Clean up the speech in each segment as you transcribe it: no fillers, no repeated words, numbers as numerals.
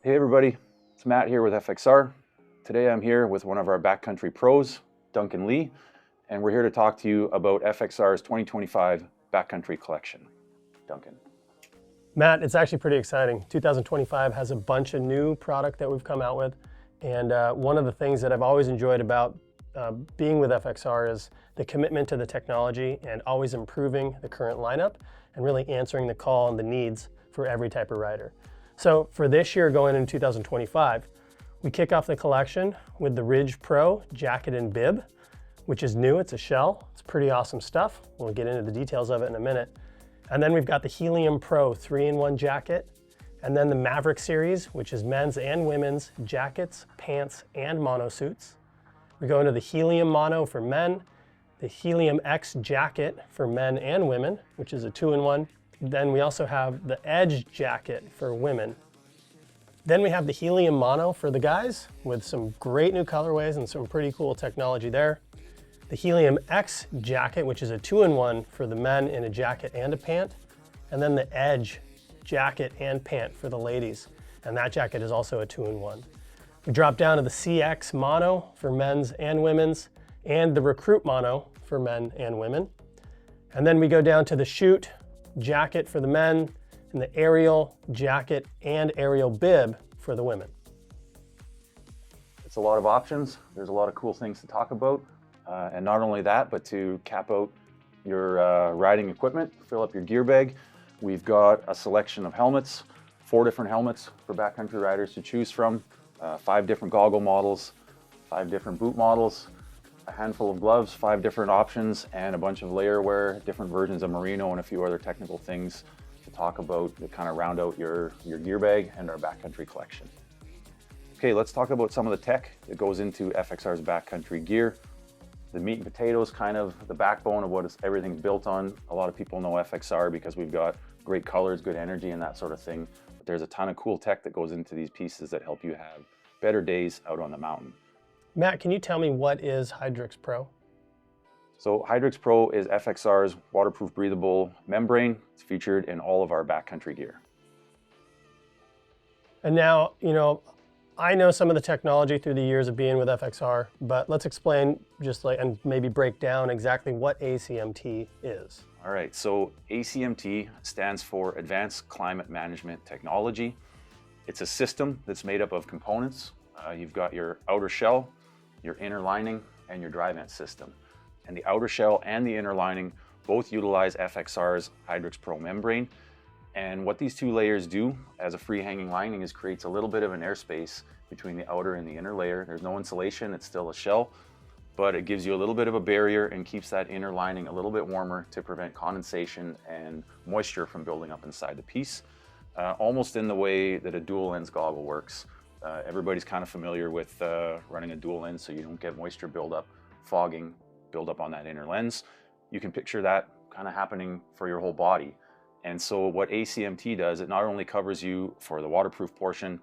Hey everybody, it's Matt here with FXR. Today I'm here with one of our backcountry pros, Duncan Lee, and we're here to talk to you about FXR's 2025 backcountry collection. Duncan. Matt, it's actually pretty exciting. 2025 has a bunch of new product that we've come out with, and one of the things that I've always enjoyed about being with FXR is the commitment to the technology and always improving the current lineup and really answering the call and the needs for every type of rider. So for this year going into 2025, we kick off the collection with the Ridge Pro jacket and bib, which is new. It's a shell. It's pretty awesome stuff. We'll get into the details of it in a minute. And then we've got the Helium Pro 3-in-1 jacket, and then the Maverick series, which is men's and women's jackets, pants, and monosuits. We go into the Helium Mono for men, the Helium X jacket for men and women, which is a 2-in-1. Then we also have the Edge jacket for women. Then we have the Helium Mono for the guys with some great new colorways and some pretty cool technology there. The Helium X jacket, which is a 2-in-1 for the men in a jacket and a pant. And then the Edge jacket and pant for the ladies. And that jacket is also a 2-in-1. We drop down to the CX Mono for men's and women's, and the Recruit Mono for men and women. And then we go down to the Shoot jacket for the men, and the Aerial jacket and Aerial bib for the women. It's a lot of options. There's a lot of cool things to talk about. And not only that, but to cap out your riding equipment, fill up your gear bag. We've got a selection of helmets, 4 different helmets for backcountry riders to choose from, 5 different goggle models, 5 different boot models, a handful of gloves, 5 different options, and a bunch of layer wear, different versions of merino, and a few other technical things to talk about that kind of round out your gear bag and our backcountry collection. Okay, let's talk about some of the tech that goes into FXR's backcountry gear. The meat and potatoes, kind of the backbone of what everything's built on. A lot of people know FXR because we've got great colors, good energy, and that sort of thing. But there's a ton of cool tech that goes into these pieces that help you have better days out on the mountain. Matt, can you tell me what is Hydrix Pro? So Hydrix Pro is FXR's waterproof breathable membrane. It's featured in all of our backcountry gear. And now, I know some of the technology through the years of being with FXR, but let's explain and maybe break down exactly what ACMT is. All right, so ACMT stands for Advanced Climate Management Technology. It's a system that's made up of components. You've got your outer shell, your inner lining, and your dry vent system. And the outer shell and the inner lining both utilize FXR's Hydrix Pro membrane. And what these 2 layers do as a free hanging lining is creates a little bit of an airspace between the outer and the inner layer. There's no insulation, it's still a shell, but it gives you a little bit of a barrier and keeps that inner lining a little bit warmer to prevent condensation and moisture from building up inside the piece. Almost in the way that a dual lens goggle works. Everybody's kind of familiar with running a dual lens so you don't get moisture buildup, fogging, buildup on that inner lens. You can picture that kind of happening for your whole body. And so what ACMT does, it not only covers you for the waterproof portion,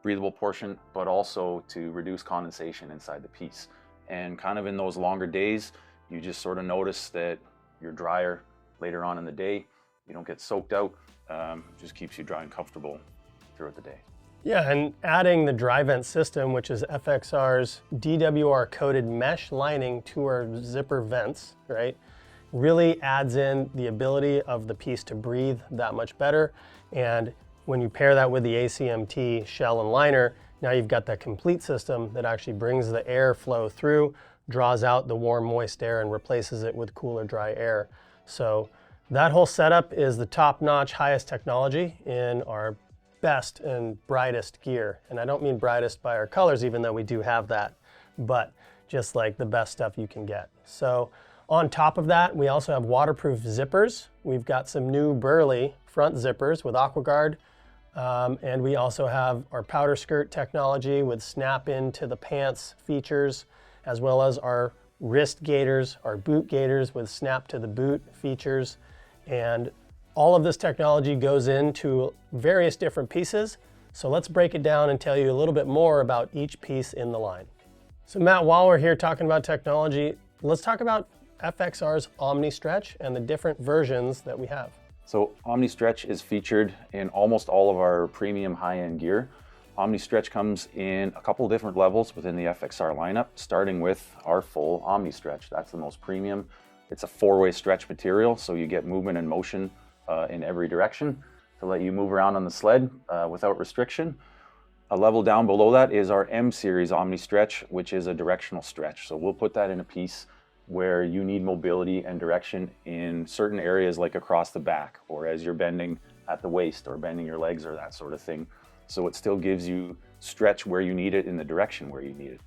breathable portion, but also to reduce condensation inside the piece. And kind of in those longer days, you just sort of notice that you're drier later on in the day. You don't get soaked out, just keeps you dry and comfortable throughout the day. Yeah, and adding the dry vent system, which is FXR's DWR coated mesh lining to our zipper vents, right? Really adds in the ability of the piece to breathe that much better. And when you pair that with the ACMT shell and liner, now you've got that complete system that actually brings the air flow through, draws out the warm, moist air, and replaces it with cooler, dry air. So that whole setup is the top-notch, highest technology in our best and brightest gear. And I don't mean brightest by our colors, even though we do have that, but just like the best stuff you can get. So on top of that, we also have waterproof zippers. We've got some new Burley front zippers with AquaGuard. And we also have our powder skirt technology with snap into the pants features, as well as our wrist gaiters, our boot gaiters with snap to the boot features. And all of this technology goes into various different pieces. So let's break it down and tell you a little bit more about each piece in the line. So Matt, while we're here talking about technology, let's talk about FXR's Omni Stretch and the different versions that we have. So OmniStretch is featured in almost all of our premium high-end gear. OmniStretch comes in a couple different levels within the FXR lineup, starting with our full OmniStretch. That's the most premium. It's a 4-way stretch material, so you get movement and motion in every direction to let you move around on the sled without restriction. A level down below that is our M series OmniStretch, which is a directional stretch. So we'll put that in a piece where you need mobility and direction in certain areas, like across the back, or as you're bending at the waist or bending your legs or that sort of thing. So it still gives you stretch where you need it in the direction where you need it.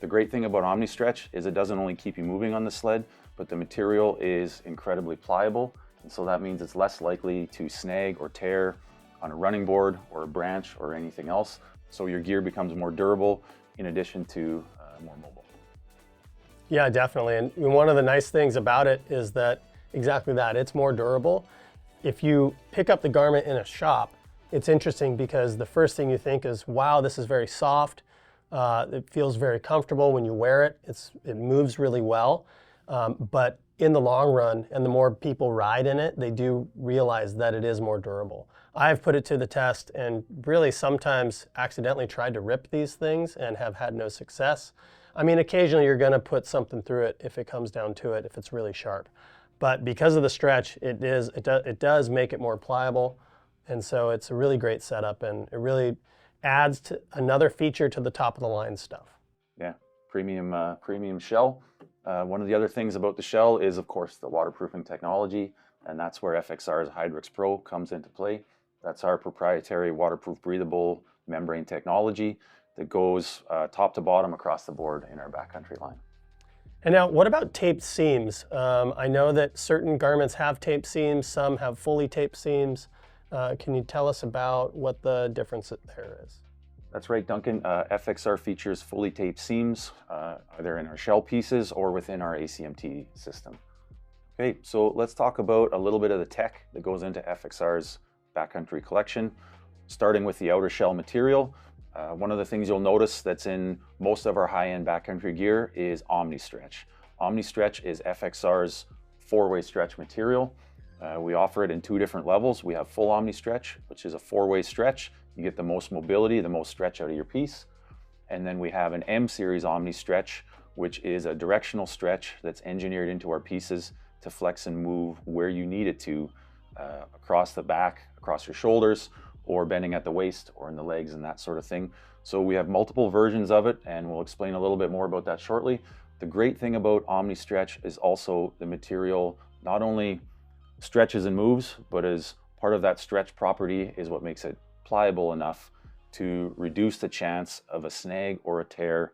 The great thing about OmniStretch is it doesn't only keep you moving on the sled, but the material is incredibly pliable. And so that means it's less likely to snag or tear on a running board or a branch or anything else. So your gear becomes more durable in addition to more mobile. Yeah, definitely. And one of the nice things about it is that exactly that, it's more durable. If you pick up the garment in a shop, it's interesting because the first thing you think is, wow, this is very soft. It feels very comfortable when you wear it. It moves really well. But in the long run, and the more people ride in it, they do realize that it is more durable. I've put it to the test and really sometimes accidentally tried to rip these things and have had no success. I mean, occasionally you're going to put something through it if it comes down to it, if it's really sharp. But because of the stretch, it does make it more pliable. And so it's a really great setup, and it really adds to another feature to the top of the line stuff. Yeah, premium shell. One of the other things about the shell is, of course, the waterproofing technology, and that's where FXR's Hydrix Pro comes into play. That's our proprietary waterproof breathable membrane technology that goes top to bottom across the board in our backcountry line. And now, what about taped seams? I know that certain garments have taped seams, some have fully taped seams. Can you tell us about what the difference there is? That's right, Duncan. FXR features fully taped seams, either in our shell pieces or within our ACMT system. Okay, so let's talk about a little bit of the tech that goes into FXR's backcountry collection, starting with the outer shell material. One of the things you'll notice that's in most of our high-end backcountry gear is OmniStretch. OmniStretch is FXR's 4-way stretch material. We offer it in 2 different levels. We have full OmniStretch, which is a 4-way stretch. You get the most mobility, the most stretch out of your piece. And then we have an M series OmniStretch, which is a directional stretch that's engineered into our pieces to flex and move where you need it to, across the back, across your shoulders, or bending at the waist or in the legs and that sort of thing. So we have multiple versions of it, and we'll explain a little bit more about that shortly. The great thing about OmniStretch is also the material not only stretches and moves, but as part of that stretch property is what makes it pliable enough to reduce the chance of a snag or a tear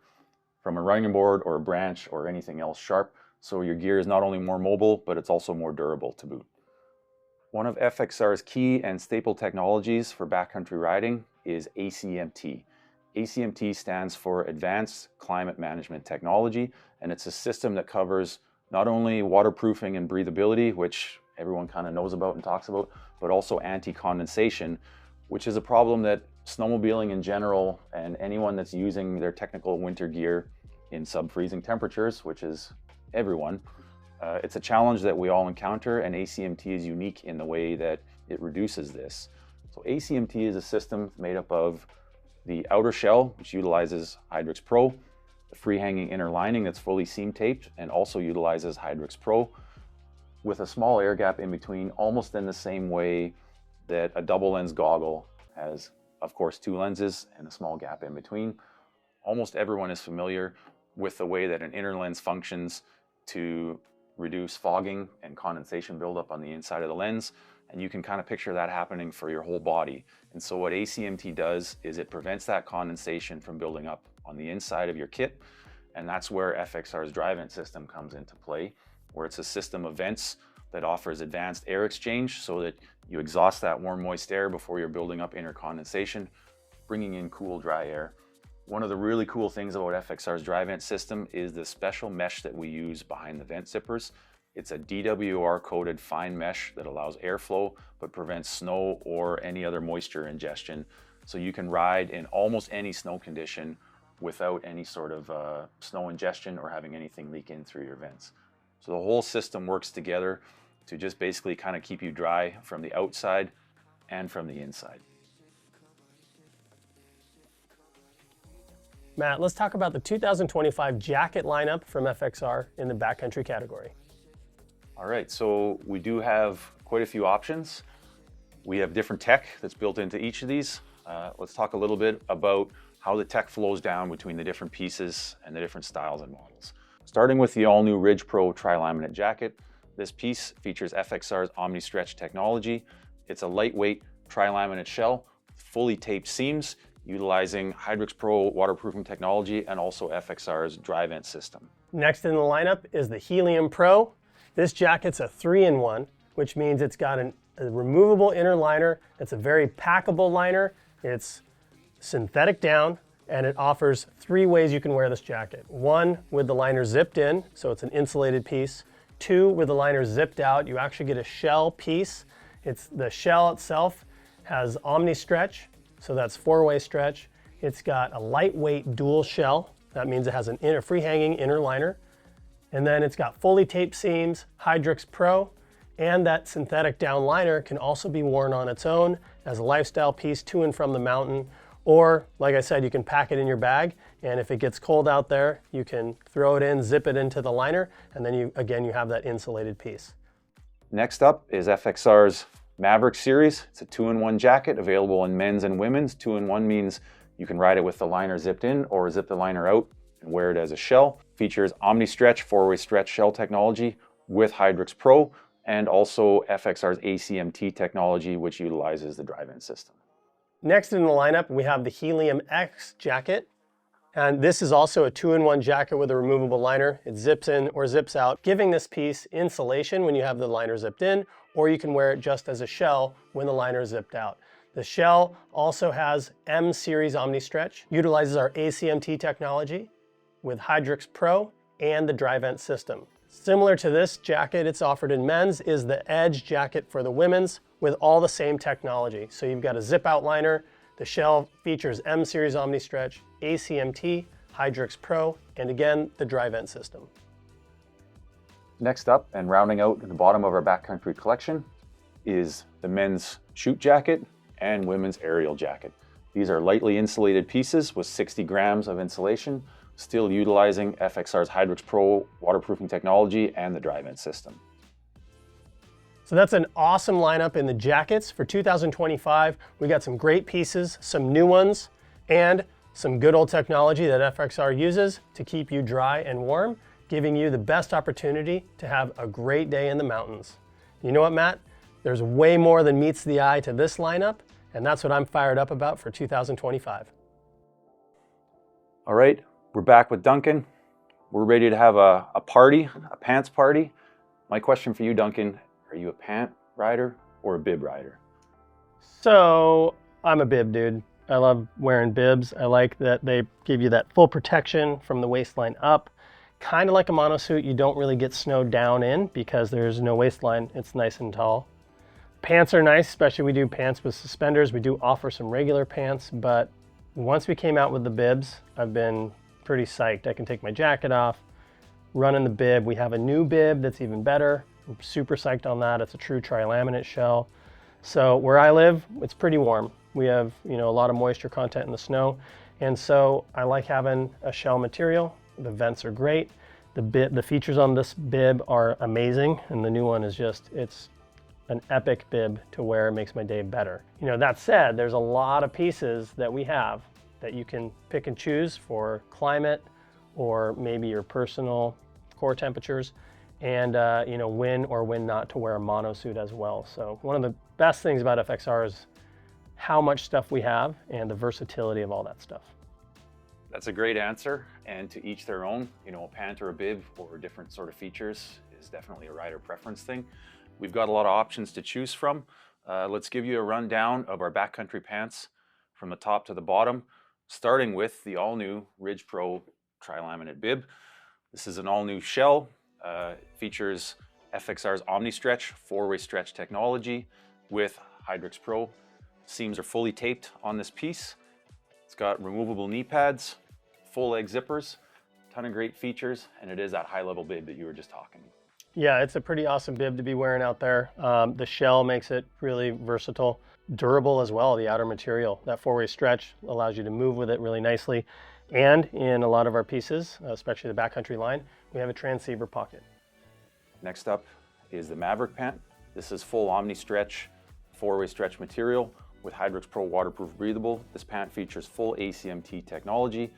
from a running board or a branch or anything else sharp. So your gear is not only more mobile, but it's also more durable to boot. One of FXR's key and staple technologies for backcountry riding is ACMT. ACMT stands for Advanced Climate Management Technology, and it's a system that covers not only waterproofing and breathability, which everyone kind of knows about and talks about, but also anti-condensation, which is a problem that snowmobiling in general and anyone that's using their technical winter gear in sub-freezing temperatures, which is everyone, it's a challenge that we all encounter, and ACMT is unique in the way that it reduces this. So ACMT is a system made up of the outer shell, which utilizes Hydrix Pro, the free-hanging inner lining that's fully seam taped and also utilizes Hydrix Pro, with a small air gap in between, almost in the same way that a double lens goggle has, of course, 2 lenses and a small gap in between. Almost everyone is familiar with the way that an inner lens functions to reduce fogging and condensation buildup on the inside of the lens, and you can kind of picture that happening for your whole body. And so what ACMT does is it prevents that condensation from building up on the inside of your kit, and that's where FXR's dry vent system comes into play, where it's a system of vents that offers advanced air exchange so that you exhaust that warm, moist air before you're building up inner condensation, bringing in cool, dry air. One of the really cool things about FXR's dry vent system is the special mesh that we use behind the vent zippers. It's a DWR coated fine mesh that allows airflow but prevents snow or any other moisture ingestion. So you can ride in almost any snow condition without any sort of snow ingestion or having anything leak in through your vents. So the whole system works together to just basically kind of keep you dry from the outside and from the inside. Matt, let's talk about the 2025 jacket lineup from FXR in the backcountry category. All right, so we do have quite a few options. We have different tech that's built into each of these. Let's talk a little bit about how the tech flows down between the different pieces and the different styles and models. Starting with the all-new Ridge Pro tri-laminate jacket, this piece features FXR's OmniStretch technology. It's a lightweight tri-laminate shell, fully taped seams, utilizing Hydrix Pro waterproofing technology and also FXR's dry vent system. Next in the lineup is the Helium Pro. This jacket's a 3-in-1, which means it's got a removable inner liner. It's a very packable liner. It's synthetic down, and it offers 3 ways you can wear this jacket. 1, with the liner zipped in, so it's an insulated piece. 2, with the liner zipped out, you actually get a shell piece. The shell itself has OmniStretch, so that's 4-way stretch. It's got a lightweight dual shell. That means it has an free-hanging inner liner. And then it's got fully taped seams, Hydrix Pro, and that synthetic down liner can also be worn on its own as a lifestyle piece to and from the mountain. Or, like I said, you can pack it in your bag, and if it gets cold out there, you can throw it in, zip it into the liner, and then you have that insulated piece. Next up is FXR's Maverick series. It's a 2-in-1 jacket available in men's and women's. 2-in-1 means you can ride it with the liner zipped in or zip the liner out and wear it as a shell. Features OmniStretch 4-way stretch shell technology with Hydrix Pro and also FXR's ACMT technology, which utilizes the dry vent system. Next in the lineup, we have the Helium X jacket. And this is also a 2-in-1 jacket with a removable liner. It zips in or zips out, giving this piece insulation when you have the liner zipped in, or you can wear it just as a shell when the liner is zipped out. The shell also has M series OmniStretch, utilizes our ACMT technology with Hydrix Pro and the dry vent system. Similar to this jacket it's offered in men's is the Edge jacket for the women's with all the same technology. So you've got a zip out liner, the shell features M series OmniStretch, ACMT, Hydrix Pro, and again, the dry vent system. Next up, and rounding out at the bottom of our backcountry collection, is the men's shoot jacket and women's aerial jacket. These are lightly insulated pieces with 60 grams of insulation, still utilizing FXR's Hydrix Pro waterproofing technology and the dry vent system. So that's an awesome lineup in the jackets. For 2025, we got some great pieces, some new ones, and some good old technology that FXR uses to keep you dry and warm, giving you the best opportunity to have a great day in the mountains. You know what, Matt? There's way more than meets the eye to this lineup, and that's what I'm fired up about for 2025. All right, we're back with Duncan. We're ready to have a party, a pants party. My question for you, Duncan, are you a pant rider or a bib rider? So I'm a bib dude. I love wearing bibs. I like that they give you that full protection from the waistline up. Kind of like a monosuit, you don't really get snowed down in because there's no waistline. It's nice and tall. Pants are nice, especially we do pants with suspenders. We do offer some regular pants, but once we came out with the bibs, I've been pretty psyched. I can take my jacket off, run in the bib. We have a new bib that's even better. I'm super psyched on that. It's a true tri-laminate shell. So where I live, it's pretty warm. We have, a lot of moisture content in the snow. And so I like having a shell material. The vents are great. The features on this bib are amazing. And the new one is it's an epic bib to wear. It makes my day better. That said, there's a lot of pieces that we have that you can pick and choose for climate or maybe your personal core temperatures. And when or when not to wear a monosuit as well. So one of the best things about FXR is how much stuff we have and the versatility of all that stuff. That's a great answer, and to each their own. A pant or a bib or different sort of features is definitely a rider preference thing. We've got a lot of options to choose from. Let's give you a rundown of our backcountry pants from the top to the bottom, starting with the all-new Ridge Pro tri-laminate bib. This is an all-new shell. Features FXR's OmniStretch 4-way stretch technology with Hydrix Pro. Seams are fully taped on this piece. It's got removable knee pads, full leg zippers, ton of great features, and it is that high-level bib that you were just talking. Yeah, it's a pretty awesome bib to be wearing out there. The shell makes it really versatile, durable as well. The outer material, that four-way stretch allows you to move with it really nicely. And in a lot of our pieces, especially the backcountry line, we have a transceiver pocket. Next up is the Maverick pant. This is full omni stretch, four-way stretch material with Hydrix Pro waterproof breathable. This pant features full ACMT technology,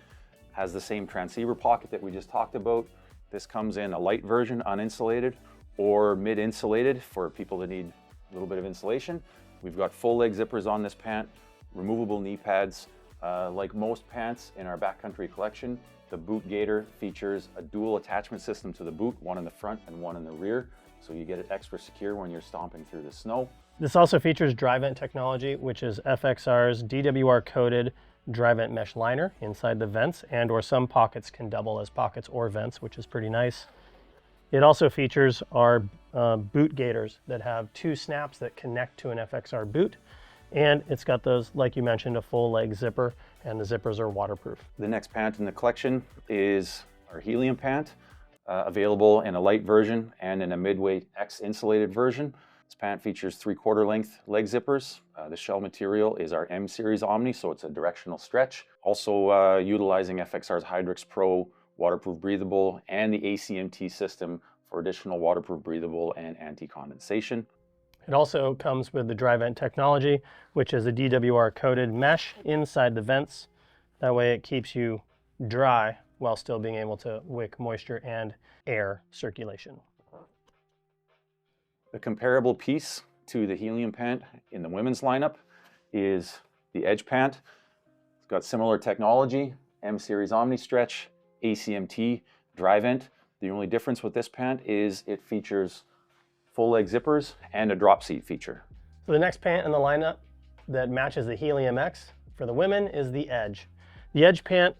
has the same transceiver pocket that we just talked about. This comes in a light version, uninsulated, or mid-insulated for people that need a little bit of insulation. We've got full leg zippers on this pant, removable knee pads. Like most pants in our backcountry collection, the boot gaiter features a dual attachment system to the boot, one in the front and one in the rear, so you get it extra secure when you're stomping through the snow. This also features dry vent technology, which is FXR's DWR coated dry vent mesh liner inside the vents, and or some pockets can double as pockets or vents, which is pretty nice. It also features our boot gaiters that have two snaps that connect to an FXR boot. And it's got those, like you mentioned, a full leg zipper, and the zippers are waterproof. The next pant in the collection is our Helium pant, available in a light version and in a midweight X insulated version. This pant features 3/4 length leg zippers. The shell material is our M series Omni, so it's a directional stretch. Also utilizing FXR's Hydrix Pro waterproof breathable and the ACMT system for additional waterproof breathable and anti-condensation. It also comes with the dry vent technology, which is a DWR coated mesh inside the vents. That way it keeps you dry while still being able to wick moisture and air circulation. The comparable piece to the Helium pant in the women's lineup is the Edge pant. It's got similar technology, M series Omni stretch, ACMT, dry vent. The only difference with this pant is it features full leg zippers and a drop seat feature. So the next pant in the lineup that matches the Helium X for the women is the Edge. The Edge pant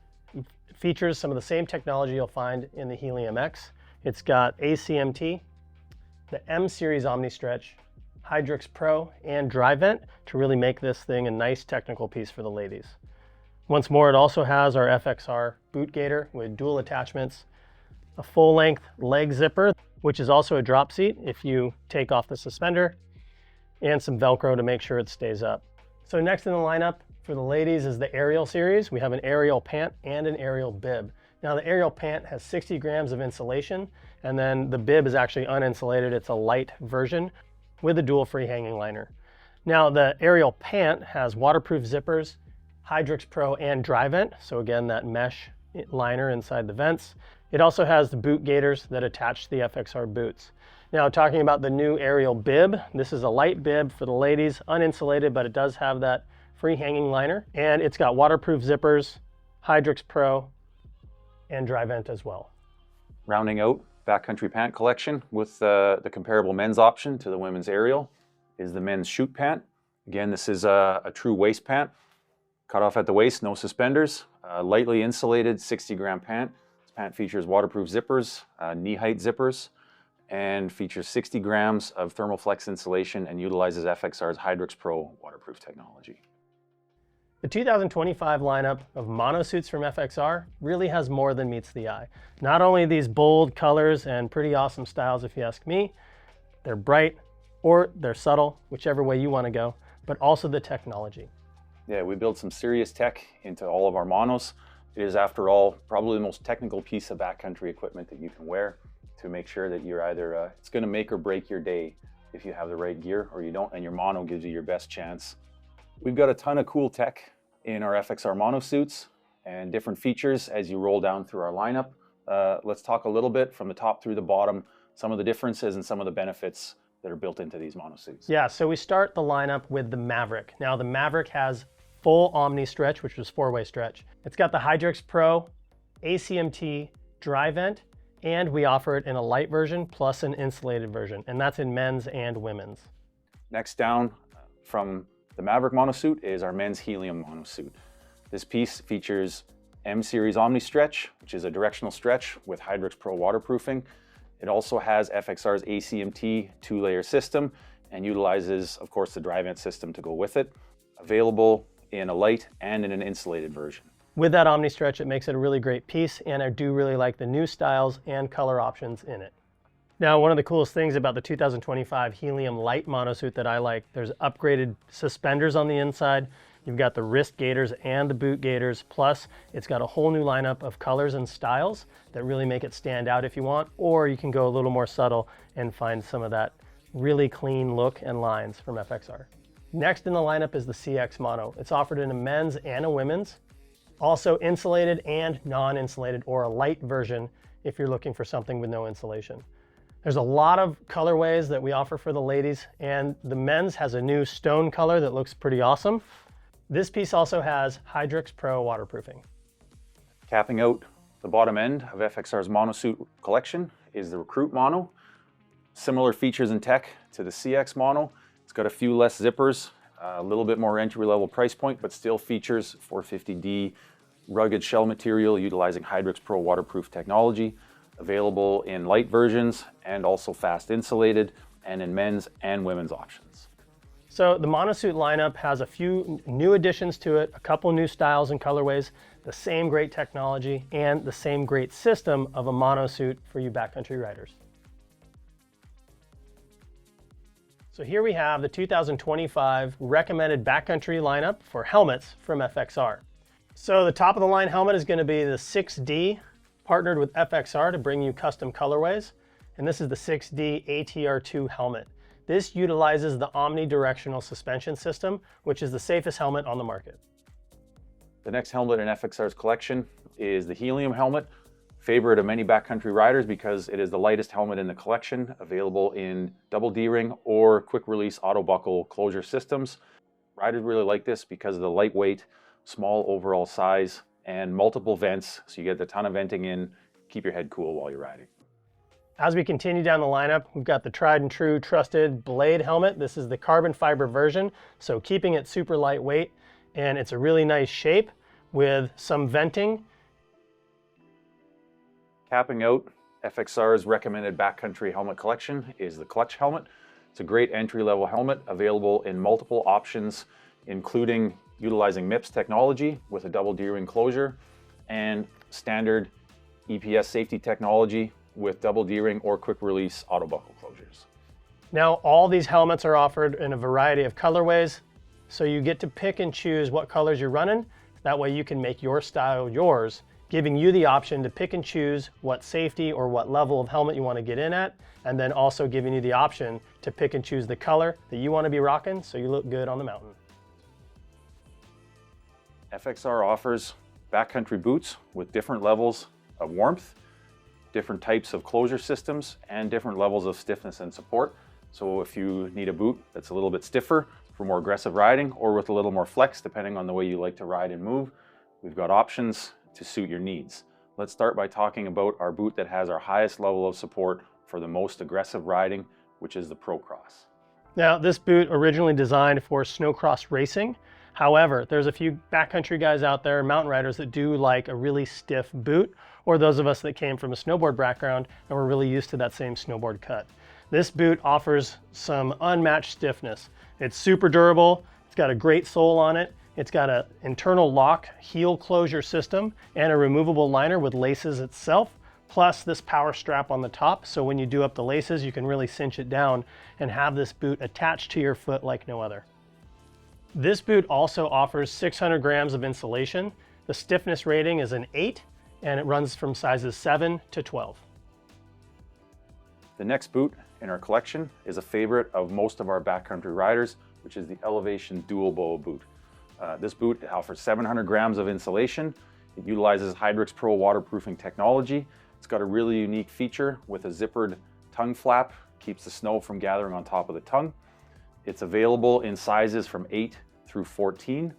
features some of the same technology you'll find in the Helium X. It's got ACMT, the M series Omni stretch, Hydrix Pro, and dry vent to really make this thing a nice technical piece for the ladies. Once more, it also has our FXR boot gaiter with dual attachments, a full-length leg zipper, which is also a drop seat if you take off the suspender, and some Velcro to make sure it stays up. So next in the lineup for the ladies is the Aerial series. We have an Aerial pant and an Aerial bib. Now the Aerial pant has 60 grams of insulation, and then the bib is actually uninsulated. It's a light version with a dual free hanging liner. Now the Aerial pant has waterproof zippers, Hydrix Pro, and dry vent. So again, that mesh liner inside the vents. It also has the boot gaiters that attach to the FXR boots. Now talking about the new Aerial bib, this is a light bib for the ladies, uninsulated, but it does have that free hanging liner, and it's got waterproof zippers, Hydrix Pro, and dry vent as well. Rounding out backcountry pant collection with the comparable men's option to the women's Aerial is the men's Shoot pant. Again, this is a true waist pant, cut off at the waist, no suspenders, lightly insulated 60-gram pant. This pant features waterproof zippers, knee height zippers, and features 60 grams of thermal flex insulation and utilizes FXR's Hydrix Pro waterproof technology. The 2025 lineup of monosuits from FXR really has more than meets the eye. Not only these bold colors and pretty awesome styles, if you ask me, they're bright or they're subtle, whichever way you want to go, but also the technology. Yeah, we build some serious tech into all of our monos. It is, after all, probably the most technical piece of backcountry equipment that you can wear to make sure that you're either, it's going to make or break your day if you have the right gear, or you don't, and your mono gives you your best chance. We've got a ton of cool tech in our FXR monosuits and different features as you roll down through our lineup. Let's talk a little bit from the top through the bottom, some of the differences and some of the benefits that are built into these monosuits. Yeah, so we start the lineup with the Maverick. Now the Maverick has full Omni stretch, which is four-way stretch. It's got the Hydrix Pro, ACMT, dry vent, and we offer it in a light version plus an insulated version, and that's in men's and women's. Next down from the Maverick monosuit is our men's Helium monosuit. This piece features M series Omni stretch, which is a directional stretch with Hydrix Pro waterproofing. It also has FXR's ACMT two-layer system and utilizes, of course, the dry vent system to go with it. Available in a light and in an insulated version. With that Omni stretch, it makes it a really great piece, and I do really like the new styles and color options in it. Now, one of the coolest things about the 2025 Helium Light monosuit that I like, there's upgraded suspenders on the inside. You've got the wrist gaiters and the boot gaiters, plus it's got a whole new lineup of colors and styles that really make it stand out if you want, or you can go a little more subtle and find some of that really clean look and lines from FXR. Next in the lineup is the CX Mono. It's offered in a men's and a women's, also insulated and non-insulated, or a light version if you're looking for something with no insulation. There's a lot of colorways that we offer for the ladies, and the men's has a new stone color that looks pretty awesome. This piece also has Hydrix Pro waterproofing. Capping out the bottom end of FXR's monosuit collection is the Recruit Mono. Similar features and tech to the CX Mono. It's got a few less zippers, a little bit more entry-level price point, but still features 450D rugged shell material utilizing Hydrix Pro waterproof technology, available in light versions and also fast insulated, and in men's and women's options. So the monosuit lineup has a few new additions to it, a couple new styles and colorways, the same great technology, and the same great system of a monosuit for you backcountry riders. So here we have the 2025 recommended backcountry lineup for helmets from FXR. So the top of the line helmet is going to be the 6D, partnered with FXR to bring you custom colorways. And this is the 6D ATR2 helmet. This utilizes the omnidirectional suspension system, which is the safest helmet on the market. The next helmet in FXR's collection is the Helium helmet, favorite of many backcountry riders because it is the lightest helmet in the collection, available in double D-ring or quick release auto buckle closure systems. Riders really like this because of the lightweight, small overall size, and multiple vents, so you get a ton of venting in, keep your head cool while you're riding. As we continue down the lineup, we've got the tried and true trusted Blade helmet. This is the carbon fiber version, so keeping it super lightweight, and it's a really nice shape with some venting. Capping out FXR's recommended backcountry helmet collection is the Clutch helmet. It's a great entry-level helmet available in multiple options, including utilizing MIPS technology with a double D-ring closure and standard EPS safety technology with double D-ring or quick release auto buckle closures. Now all these helmets are offered in a variety of colorways, so you get to pick and choose what colors you're running. That way you can make your style yours, giving you the option to pick and choose what safety or what level of helmet you want to get in at, and then also giving you the option to pick and choose the color that you want to be rocking so you look good on the mountain. FXR offers backcountry boots with different levels of warmth, different types of closure systems, and different levels of stiffness and support. So if you need a boot that's a little bit stiffer for more aggressive riding, or with a little more flex depending on the way you like to ride and move, we've got options to suit your needs. Let's start by talking about our boot that has our highest level of support for the most aggressive riding, which is the Pro Cross. Now this boot originally designed for snowcross racing. However, there's a few backcountry guys out there, mountain riders, that do like a really stiff boot, or those of us that came from a snowboard background and were really used to that same snowboard cut. This boot offers some unmatched stiffness. It's super durable, it's got a great sole on it, it's got an internal lock heel closure system and a removable liner with laces itself, plus this power strap on the top, so when you do up the laces you can really cinch it down and have this boot attached to your foot like no other. This boot also offers 600 grams of insulation. The stiffness rating is an 8, and it runs from sizes 7 to 12. The next boot in our collection is a favorite of most of our backcountry riders, which is the Elevation Dual Boa boot. This boot offers 700 grams of insulation. It utilizes Hydrix Pro waterproofing technology. It's got a really unique feature with a zippered tongue flap, keeps the snow from gathering on top of the tongue. It's available in sizes from 8 through 14.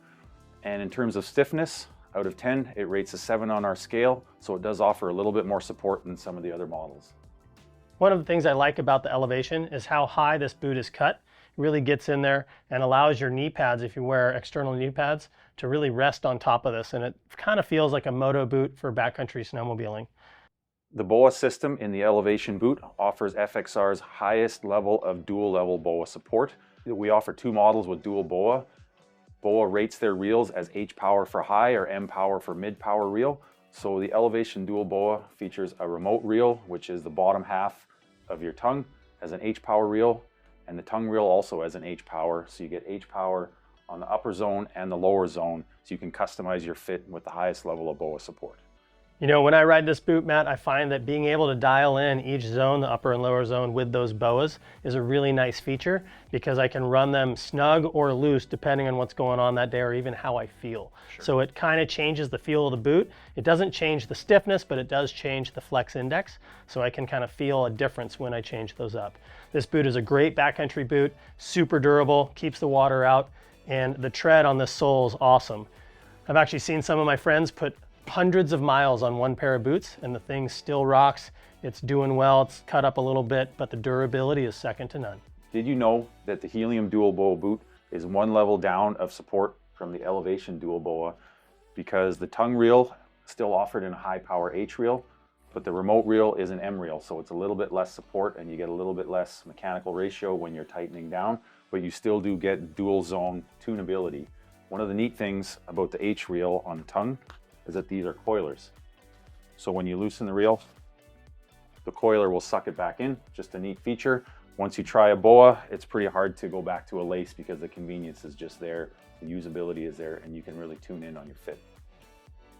And in terms of stiffness, out of 10, it rates a 7 on our scale, so it does offer a little bit more support than some of the other models. One of the things I like about the Elevation is how high this boot is cut. It really gets in there and allows your knee pads, if you wear external knee pads, to really rest on top of this, and it kind of feels like a moto boot for backcountry snowmobiling. The BOA system in the Elevation boot offers FXR's highest level of dual level BOA support. We offer 2 models with dual BOA. BOA rates their reels as H power for high or M power for mid power reel. So the Elevation Dual BOA features a remote reel, which is the bottom half of your tongue has an H-power reel, and the tongue reel also has an H-power, so you get H-power on the upper zone and the lower zone, so you can customize your fit with the highest level of BOA support. You know, when I ride this boot, Matt, I find that being able to dial in each zone, the upper and lower zone, with those BOAs is a really nice feature because I can run them snug or loose depending on what's going on that day or even how I feel. Sure. So it kind of changes the feel of the boot. It doesn't change the stiffness, but it does change the flex index. So I can kind of feel a difference when I change those up. This boot is a great backcountry boot, super durable, keeps the water out, and the tread on this sole is awesome. I've actually seen some of my friends put hundreds of miles on one pair of boots and the thing still rocks. It's doing well, it's cut up a little bit, but the durability is second to none. Did you know that the Helium Dual BOA boot is one level down of support from the Elevation Dual BOA because the tongue reel is still offered in a high power H reel, but the remote reel is an M reel, so it's a little bit less support and you get a little bit less mechanical ratio when you're tightening down, but you still do get dual zone tunability. One of the neat things about the H reel on the tongue is that these are coilers. So when you loosen the reel, the coiler will suck it back in. Just a neat feature. Once you try a BOA, it's pretty hard to go back to a lace because the convenience is just there, the usability is there, and you can really tune in on your fit.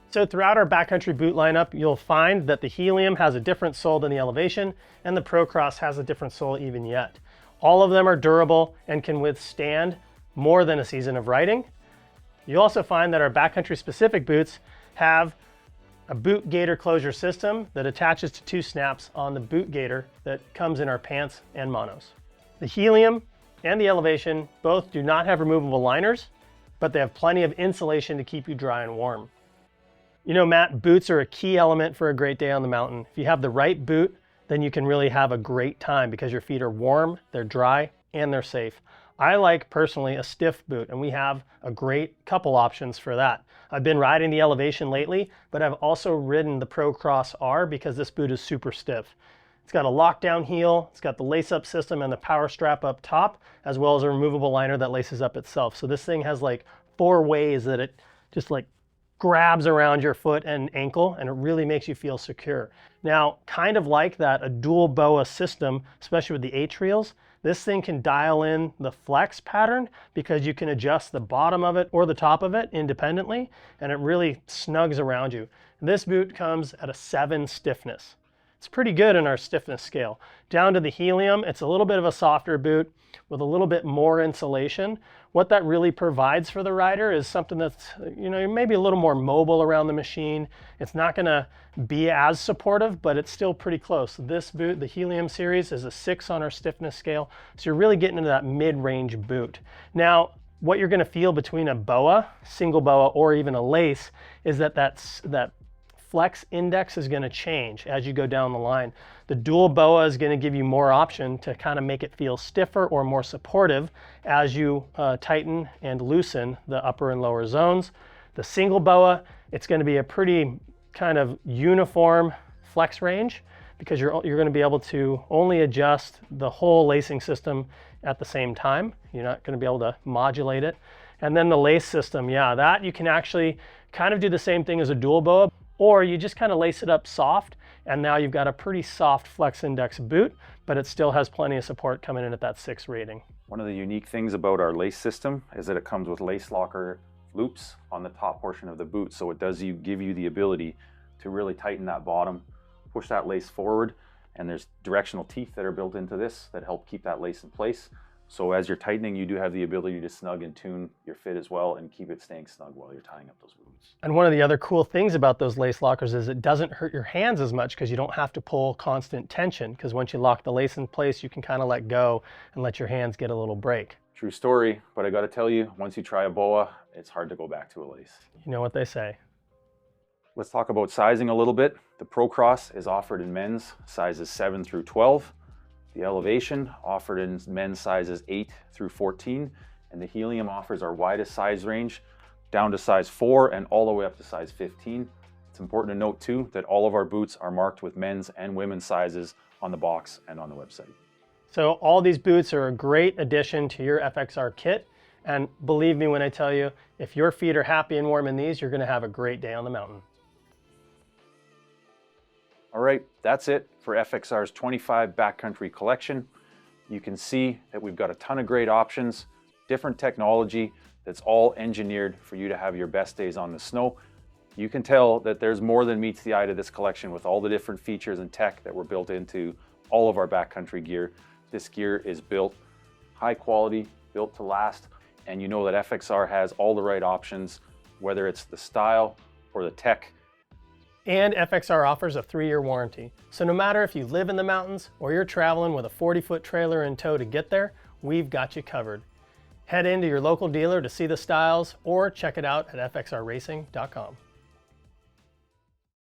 So throughout our backcountry boot lineup, you'll find that the Helium has a different sole than the Elevation, and the Procross has a different sole even yet. All of them are durable and can withstand more than a season of riding. You'll also find that our backcountry specific boots have a boot gaiter closure system that attaches to 2 snaps on the boot gaiter that comes in our pants and monos. The Helium and the Elevation both do not have removable liners, but they have plenty of insulation to keep you dry and warm. You know, Matt, boots are a key element for a great day on the mountain. If you have the right boot, then you can really have a great time because your feet are warm, they're dry, and they're safe. I like personally a stiff boot, and we have a great couple options for that. I've been riding the Elevation lately, but I've also ridden the Procross R because this boot is super stiff. It's got a lockdown heel, it's got the lace-up system and the power strap up top, as well as a removable liner that laces up itself. So this thing has like 4 ways that it just like grabs around your foot and ankle, and it really makes you feel secure. Now, kind of like that, a dual BOA system, especially with the H reels, this thing can dial in the flex pattern because you can adjust the bottom of it or the top of it independently, and it really snugs around you. This boot comes at a 7 stiffness. It's pretty good in our stiffness scale. Down to the Helium, it's a little bit of a softer boot with a little bit more insulation. What that really provides for the rider is something that's, you know, maybe a little more mobile around the machine. It's not gonna be as supportive, but it's still pretty close. This boot, the Helium series, is a 6 on our stiffness scale. So you're really getting into that mid-range boot. Now, what you're gonna feel between a BOA, single BOA, or even a lace is that flex index is going to change as you go down the line. The dual BOA is going to give you more option to kind of make it feel stiffer or more supportive as you tighten and loosen the upper and lower zones. The single BOA, it's going to be a pretty kind of uniform flex range because you're going to be able to only adjust the whole lacing system at the same time. You're not going to be able to modulate it. And then the lace system, yeah, that you can actually kind of do the same thing as a dual BOA, or you just kind of lace it up soft, and now you've got a pretty soft flex index boot, but it still has plenty of support coming in at that 6 rating. One of the unique things about our lace system is that it comes with lace locker loops on the top portion of the boot, so it does give you the ability to really tighten that bottom, push that lace forward, and there's directional teeth that are built into this that help keep that lace in place. So as you're tightening, you do have the ability to snug and tune your fit as well and keep it staying snug while you're tying up those boots. And one of the other cool things about those lace lockers is it doesn't hurt your hands as much because you don't have to pull constant tension, because once you lock the lace in place, you can kind of let go and let your hands get a little break. True story, but I got to tell you, once you try a BOA, it's hard to go back to a lace. You know what they say. Let's talk about sizing a little bit. The Procross is offered in men's sizes 7 through 12. The Elevation offered in men's sizes 8 through 14, and the Helium offers our widest size range down to size 4 and all the way up to size 15. It's important to note too that all of our boots are marked with men's and women's sizes on the box and on the website. So all these boots are a great addition to your FXR kit, and believe me when I tell you, if your feet are happy and warm in these, you're going to have a great day on the mountain. All right, that's it for FXR's 25 Backcountry collection. You can see that we've got a ton of great options, different technology that's all engineered for you to have your best days on the snow. You can tell that there's more than meets the eye to this collection with all the different features and tech that were built into all of our backcountry gear. This gear is built high quality, built to last, and you know that FXR has all the right options, whether it's the style or the tech. And FXR offers a 3-year warranty. So no matter if you live in the mountains or you're traveling with a 40-foot trailer in tow to get there, we've got you covered. Head into your local dealer to see the styles or check it out at fxrracing.com.